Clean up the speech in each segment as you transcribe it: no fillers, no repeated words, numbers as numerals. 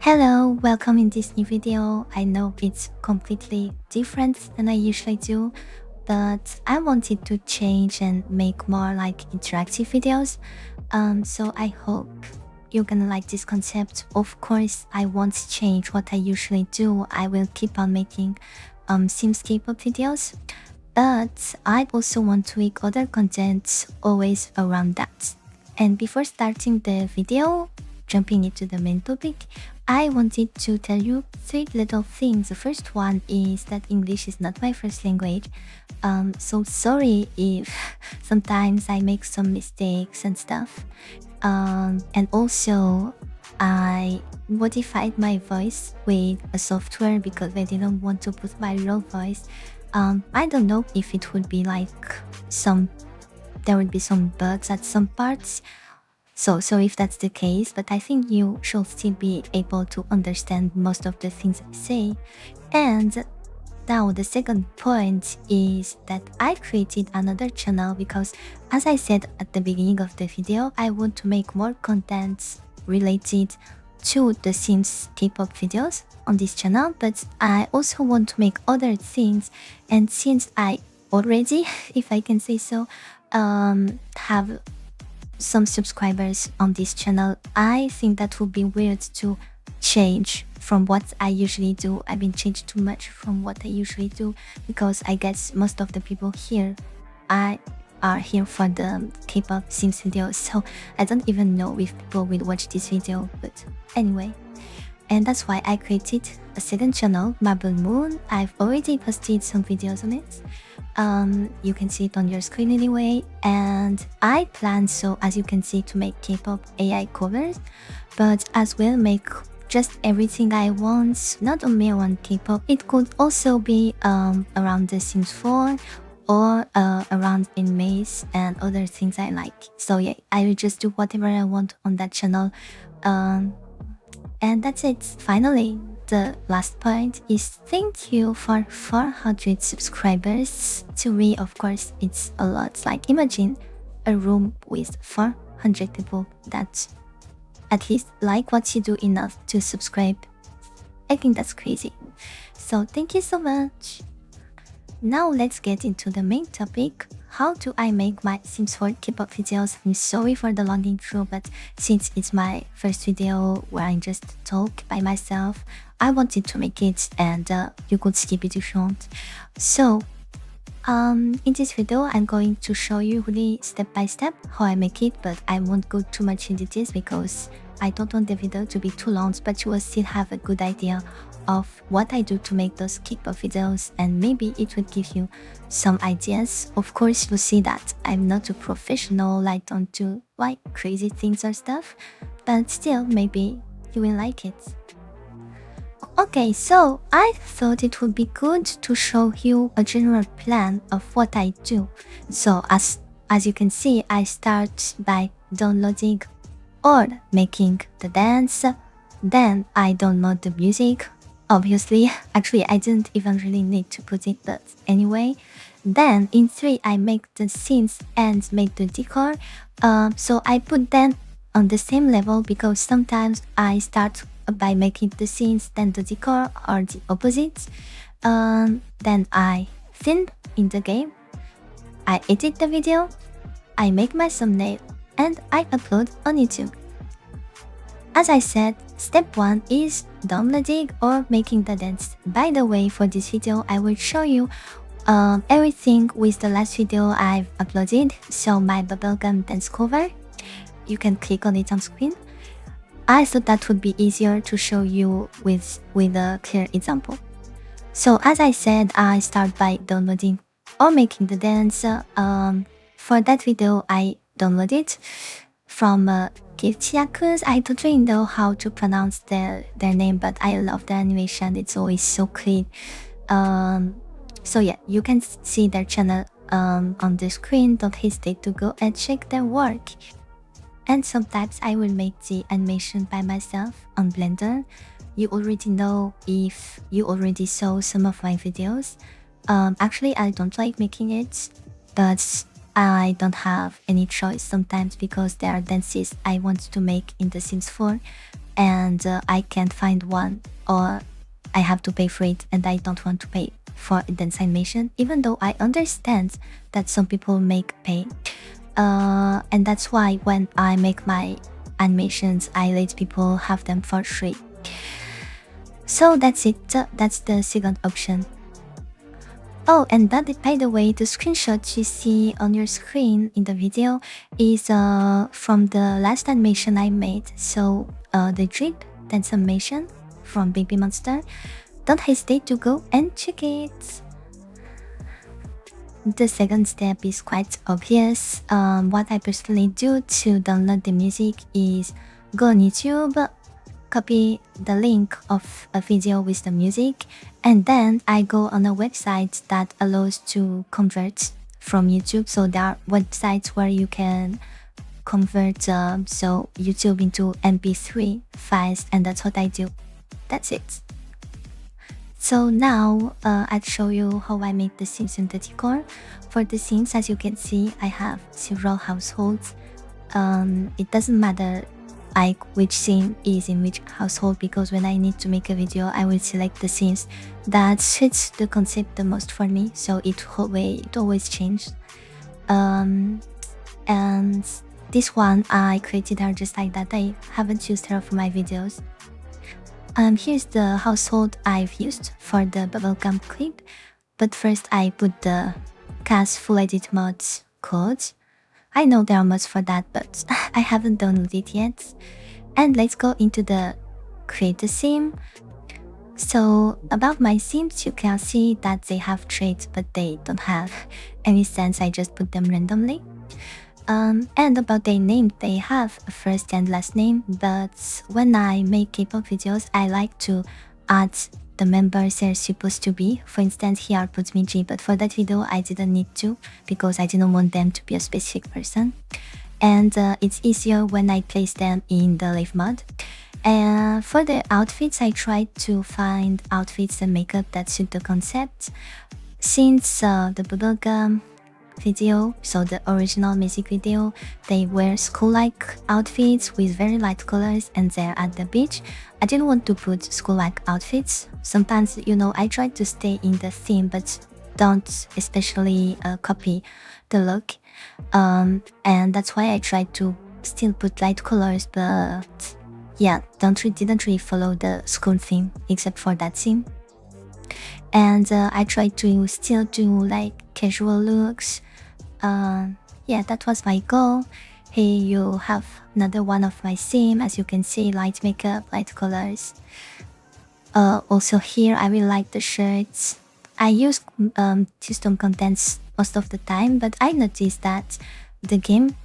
Hello, welcome in this new video. I know it's completely different than I usually do, but I wanted to change and make more like interactive videos. So I hope you're gonna like this concept. Of course, I won't change what I usually do. I will keep on making Sims K-pop videos, but I also want to make other content always around that. And before starting the video, jumping into the main topic, I wanted to tell you 3 little things. The first one is that English is not my first language. So sorry if sometimes I make some mistakes and stuff. And also, I modified my voice with a software because I didn't want to put my real voice. I don't know if it would be like there would be some bugs at some parts. So if that's the case, but I think you should still be able to understand most of the things I say. And now the second point is that I created another channel because, as I said at the beginning of the video, I want to make more content related to the Sims K-pop videos on this channel, but I also want to make other things. And since I already, if I can say so, have some subscribers on this channel, I think that would be weird to change from what I usually do. I've been changed too much from what I usually do because I guess most of the people here are here for the K-pop Sims videos, so I don't even know if people will watch this video, but anyway. And that's why I created a second channel, Marble Moon. I've already posted some videos on it. You can see it on your screen anyway. And I plan, so as you can see, to make K-pop AI covers, but as well make just everything I want, not only around K-pop. It could also be around The Sims 4 or around animes and other things I like. So yeah, I will just do whatever I want on that channel. And that's it. Finally, the last point is thank you for 400 subscribers. To me, of course, it's a lot. Like, imagine a room with 400 people that at least like what you do enough to subscribe. I think that's crazy. So thank you so much. Now let's get into the main topic. How do I make my Sims 4 K-pop videos? I'm sorry for the long intro, but since it's my first video where I just talk by myself, I wanted to make it, and you could skip it if you want. So, in this video, I'm going to show you really step by step how I make it, but I won't go too much in details because I don't want the video to be too long, but you will still have a good idea of what I do to make those K-pop videos, and maybe it will give you some ideas. Of course, you'll see that I'm not a professional, I don't do like crazy things or stuff, but still, maybe you will like it. Okay, so I thought it would be good to show you a general plan of what I do. So as you can see, I start by downloading or making the dance, then I download the music. Obviously, actually I didn't even really need to put it, but anyway. Then in 3 I make the scenes and make the decor. So I put them on the same level because sometimes I start by making the scenes, then the decor, or the opposite. Then I film in the game, I edit the video, I make my thumbnail, and I upload on YouTube. As I said, step 1 is downloading or making the dance. By the way, for this video, I will show you everything with the last video I've uploaded. So my bubblegum dance cover, you can click on it on screen. I thought that would be easier to show you with a clear example. So as I said, I start by downloading or making the dance. For that video, I downloaded from Giftyakuz. I don't really know how to pronounce their name, but I love the animation. It's always so clean. So yeah, you can see their channel on the screen. Don't hesitate to go and check their work. And sometimes I will make the animation by myself on Blender. You already know if you already saw some of my videos. Actually, I don't like making it, but I don't have any choice sometimes because there are dances I want to make in The Sims 4 and I can't find one, or I have to pay for it and I don't want to pay for a dance animation, even though I understand that some people make pay. And that's why when I make my animations, I let people have them for free. So that's it. That's the second option. Oh, and by the way, the screenshot you see on your screen in the video is from the last animation I made. So the drip dance animation from Baby Monster. Don't hesitate to go and check it. The second step is quite obvious. What I personally do to download the music is go on YouTube, copy the link of a video with the music, and then I go on a website that allows to convert from YouTube. So there are websites where you can convert so YouTube into MP3 files, and that's what I do. That's it. So now I'll show you how I make the scenes in the decor. For the scenes, as you can see, I have several households. It doesn't matter like which scene is in which household, because when I need to make a video, I will select the scenes that suits the concept the most for me. So it always changes. And this one I created her just like that. I haven't used her for my videos. Here's the household I've used for the bubblegum clip, but first I put the cast full edit mods code. I know there are mods for that, but I haven't downloaded it yet. And let's go into the create a sim. So about my sims, you can see that they have traits, but they don't have any sense. I just put them randomly. And about their name, they have a first and last name, but when I make K-pop videos, I like to add the members they're supposed to be. For instance, here I put Miji, but for that video I didn't need to because I didn't want them to be a specific person. And it's easier when I place them in the live mode. And for the outfits, I tried to find outfits and makeup that suit the concept. Since the bubblegum video, so the original music video, they wear school-like outfits with very light colors and they're at the beach. I didn't want to put school-like outfits. Sometimes, you know, I try to stay in the theme but don't especially copy the look, and that's why I tried to still put light colors, but yeah, didn't really follow the school theme except for that scene. And I tried to still do like casual looks. Yeah, that was my goal. Here you have another one of my sim. As you can see, light makeup, light colors. Also here I really like the shirts. I use custom contents most of the time, but I noticed that the game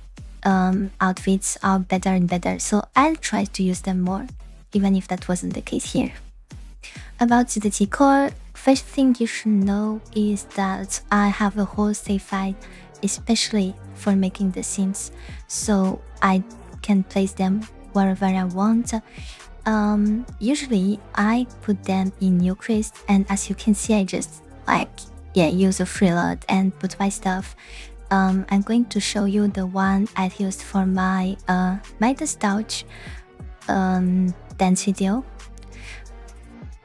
outfits are better and better, so I'll try to use them more, even if that wasn't the case here. About the decor, first thing you should know is that I have a whole save file especially for making the scenes, so I can place them wherever I want. Usually I put them in Newcrest, and as you can see, I just use a freeload and put my stuff. I'm going to show you the one I've used for my Midas Touch dance video,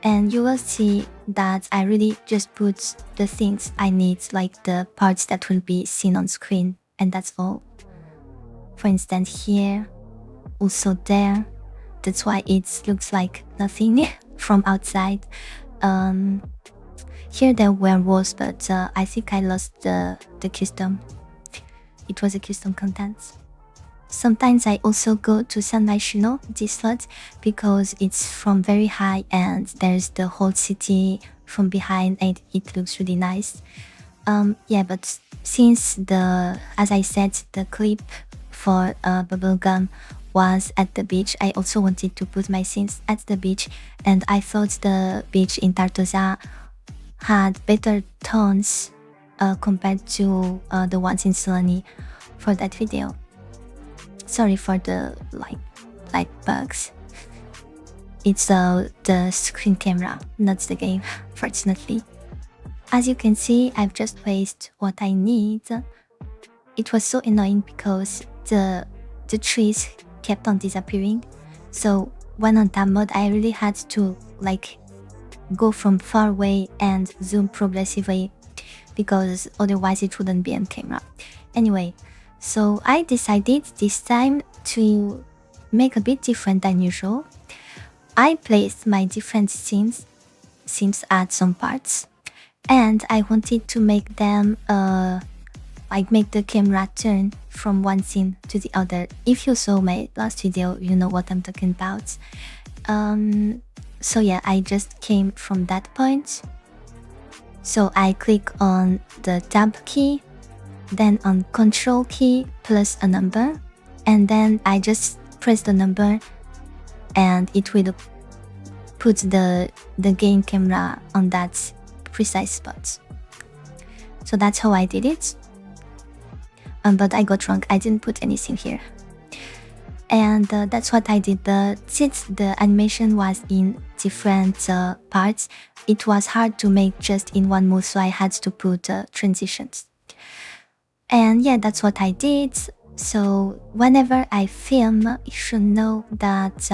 and you will see that I really just put the things I need, like the parts that will be seen on screen, and that's all. For instance, here, also there. That's why it looks like nothing from outside. Here there were walls, but I think I lost the custom. It was a custom content. Sometimes I also go to San Myshuno, this slot, because it's from very high and there's the whole city from behind and it looks really nice. Yeah, but since as I said, the clip for Bubblegum was at the beach, I also wanted to put my scenes at the beach, and I thought the beach in Tartosa had better tones compared to the ones in Solani for that video. Sorry for the light bugs. It's the screen camera, not the game, fortunately. As you can see, I've just placed what I need. it was so annoying because the trees kept on disappearing. So when on that mode, I really had to like go from far away and zoom progressively because otherwise it wouldn't be on camera. Anyway, so I decided this time to make a bit different than usual. I placed my different scenes at some parts, and I wanted to make them like make the camera turn from one scene to the other. If you saw my last video, you know what I'm talking about. So yeah, I just came from that point. So I click on the tab key, then on control key plus a number, and then I just press the number and it will put the game camera on that precise spot. So that's how I did it. But I got wrong, I didn't put anything here. And that's what I did. Since the animation was in different parts, it was hard to make just in one move, so I had to put transitions. And yeah, that's what I did. So whenever I film, you should know that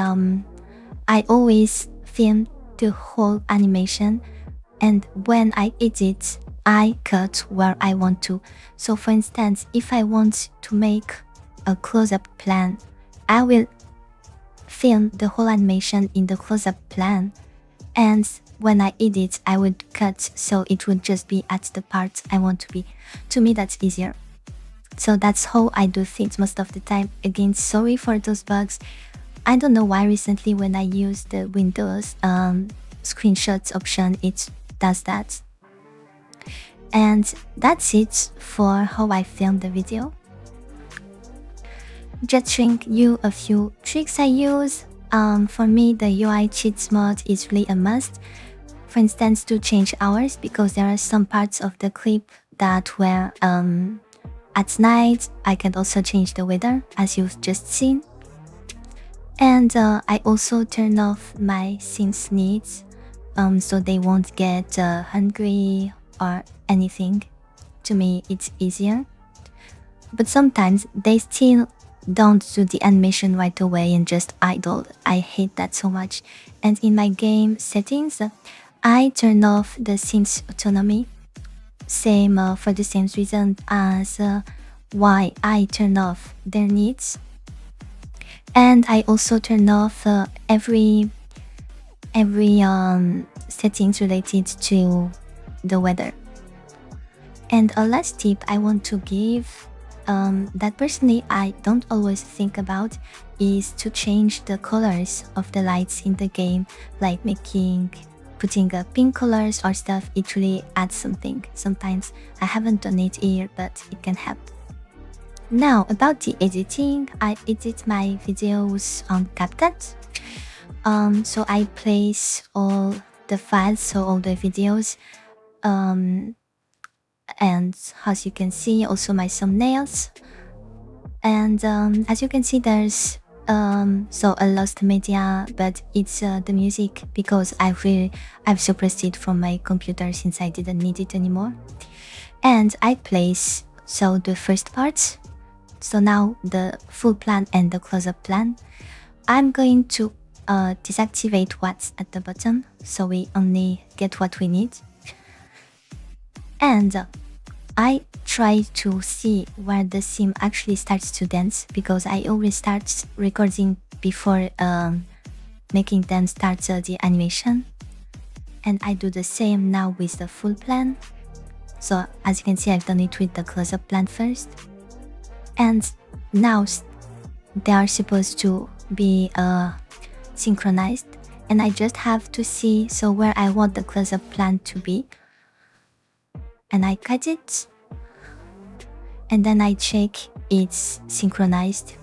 I always film the whole animation, and when I edit, I cut where I want to. So for instance, if I want to make a close-up plan, I will film the whole animation in the close-up plan, and when I edit, I would cut so it would just be at the part I want to be. To me, that's easier. So that's how I do things most of the time. Again, sorry for those bugs. I don't know why recently when I use the Windows screenshots option, it does that. And that's it for how I filmed the video. Just showing you a few tricks I use. For me, the UI cheats mode is really a must. For instance, to change hours, because there are some parts of the clip that were at night. I can also change the weather, as you've just seen. And I also turn off my scenes needs, so they won't get hungry or anything. To me, it's easier. But sometimes they still don't do the animation right away and just idle. I hate that so much. And in my game settings, I turn off the scene's autonomy. Same for the same reason as why I turn off their needs. And I also turn off every settings related to the weather. And a last tip I want to give that personally I don't always think about is to change the colors of the lights in the game, like putting pink colors or stuff. It really adds something. Sometimes I haven't done it here, but it can help. Now about the editing, I edit my videos on CapCut. So I place all the files, so all the videos, and as you can see, also my thumbnails. And as you can see, there's so a lost media, but it's the music, because I've suppressed it from my computer since I didn't need it anymore. And I place so the first parts. So now the full plan and the close-up plan. I'm going to deactivate what's at the bottom, so we only get what we need. And I try to see where the sim actually starts to dance, because I always start recording before making them start the animation. And I do the same now with the full plan. So as you can see, I've done it with the close-up plan first. And now they are supposed to be synchronized, and I just have to see so where I want the close-up plan to be, and I cut it, and then I check it's synchronized.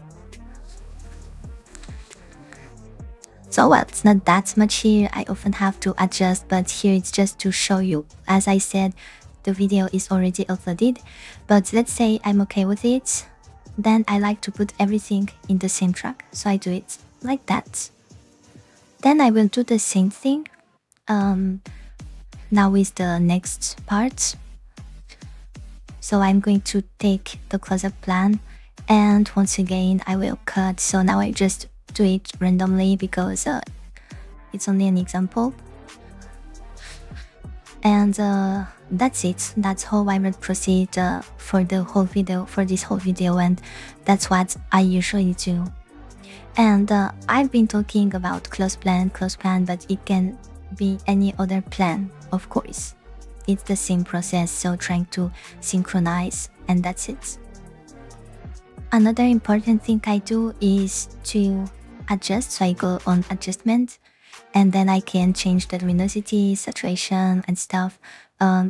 So well, it's not that much here. I often have to adjust, but here it's just to show you. As I said, the video is already uploaded, but let's say I'm okay with it. Then I like to put everything in the same track, so I do it like that. Then I will do the same thing now with the next part. So I'm going to take the close-up plan, and once again I will cut. So now I just do it randomly because it's only an example. And that's it. That's how I will proceed for the whole video, for this whole video, and that's what I usually do. And I've been talking about close plan, but it can be any other plan, of course. It's the same process, so trying to synchronize, and that's it. Another important thing I do is to adjust, so I go on adjustment, and then I can change the luminosity, saturation, and stuff.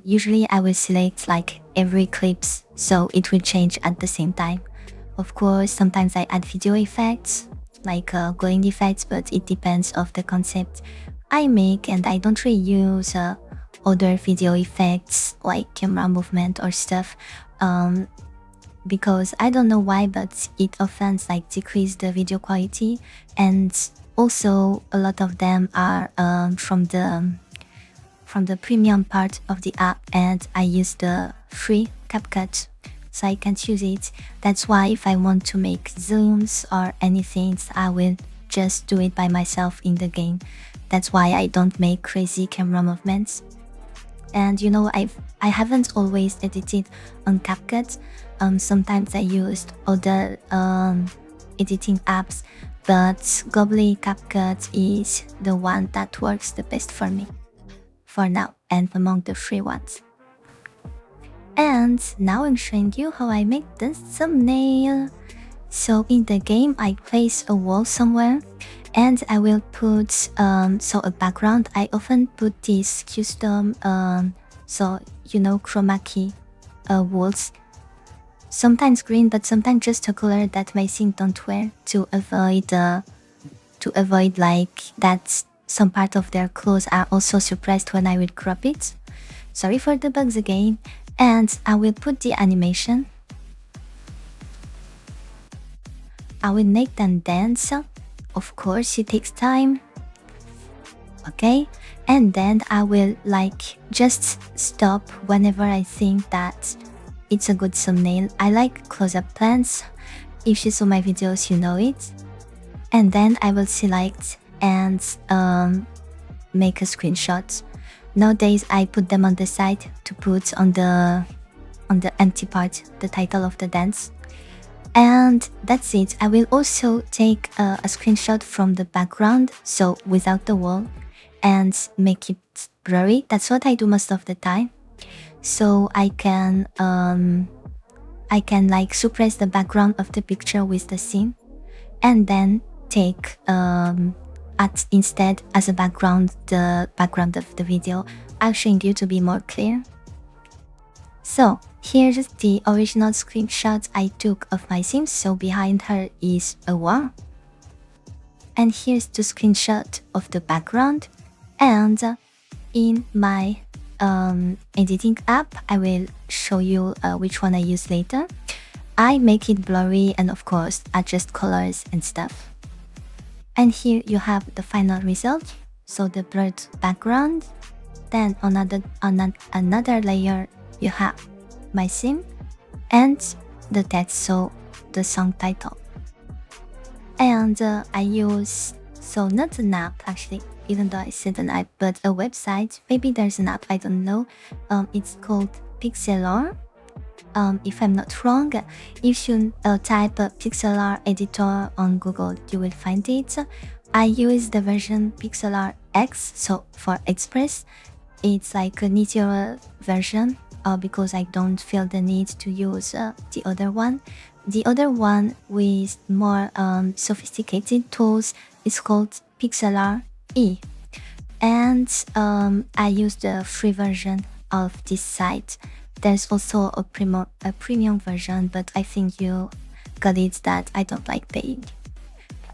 Usually I will select like every clips, so it will change at the same time. Of course, sometimes I add video effects, like glowing effects, but it depends of the concept I make, and I don't really use other video effects like camera movement or stuff, because I don't know why, but it often like decrease the video quality, and also a lot of them are from the premium part of the app, and I use the free CapCut, so I can't use it. That's why if I want to make zooms or anything, I will just do it by myself in the game. That's why I don't make crazy camera movements. And you know, I haven't always edited on CapCut. Sometimes I used other editing apps, but globally CapCut is the one that works the best for me for now, and among the free ones. And now I'm showing you how I make the thumbnail. So in the game I place a wall somewhere, and I will put so a background. I often put this custom so you know, chroma key walls, sometimes green, but sometimes just a color that my scene don't wear, to avoid like that some part of their clothes are also suppressed when I will crop it. Sorry for the bugs again. And I will put the animation. I will make them dance. Of course, it takes time. Okay, and then I will like just stop whenever I think that it's a good thumbnail. I like close-up plans. If you saw my videos, you know it. And then I will select and make a screenshot. Nowadays I put them on the side to put on the empty part the title of the dance. And that's it. I will also take a screenshot from the background, so without the wall, and make it blurry. That's what I do most of the time. So I can like suppress the background of the picture with the scene, and then take instead as a background the background of the video. I'll show you to be more clear. So here's the original screenshot I took of my sim. So behind her is a wall, and here's the screenshot of the background. And in my editing app, I will show you which one I use later. I make it blurry and of course adjust colors and stuff. And here you have the final result. So the blurred background. Then another layer you have my sim and the text, so the song title. And I use, so not an app actually, even though I said an app, but a website. Maybe there's an app, I don't know. It's called Pixelor. If I'm not wrong, if you type Pixelor editor on Google, you will find it. I use the version Pixelor X, so for Express. It's like a neater version because I don't feel the need to use the other one. The other one with more sophisticated tools is called Pixelor E. And I use the free version of this site. There's also a premium version, but I think you got it that I don't like paying.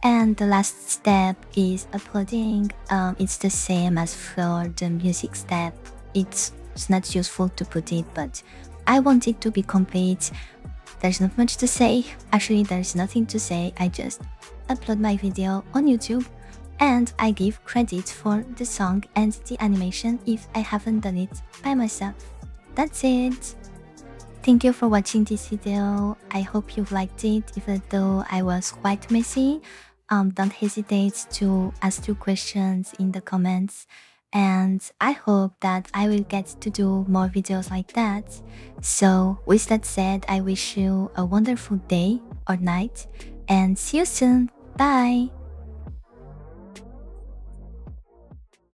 And the last step is uploading. It's the same as for the music step. It's not useful to put it, but I want it to be complete. There's not much to say. Actually, there's nothing to say. I just upload my video on YouTube and I give credit for the song and the animation if I haven't done it by myself. That's it. thank you for watching this video. I hope you liked it, even though I was quite messy. Don't hesitate to ask your questions in the comments. And I hope that I will get to do more videos like that. So with that said, I wish you a wonderful day or night and see you soon. Bye!